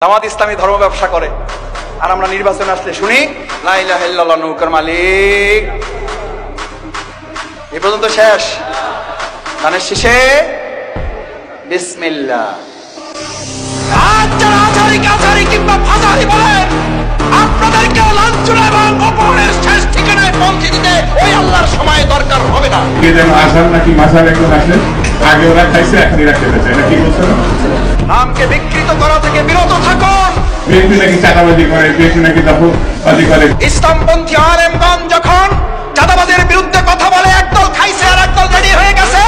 জামাত ইসলামী ধর্ম ব্যবসা করে, আর আমরা নির্বাচনে আসলে শুনি লা ইলাহা ইল্লাল্লাহ নৌকার মালিক। এ পর্যন্ত শেষ, গানের শেষে বিসমিল্লাহ। আজ যারা আচারি কিংবা ফাজারি বলেন, আপনাদেরকে লাঞ্ছনা এবং অপমানের শেষ ঠিকানায় পৌঁছে দিতে ওই আল্লাহর সময় দরকার হবে না। কে যেন আসার নাকি মাসার একজন আসে, আগে ওরা খাইছে এখনই রাখতে চায় না, কি বলছো? নামকে বিকৃত করা থেকে বিরত থাকুন। বিএনপি নাকি চাঁদাবাজি করে, বিএনপি নাকি দখলবাজি করে। ইসলামপন্থী আলেমগণ যখন চাঁদাবাজের বিরুদ্ধে কথা বলে, একদল খাইছে আর একদল রেডি হয়ে গেছে।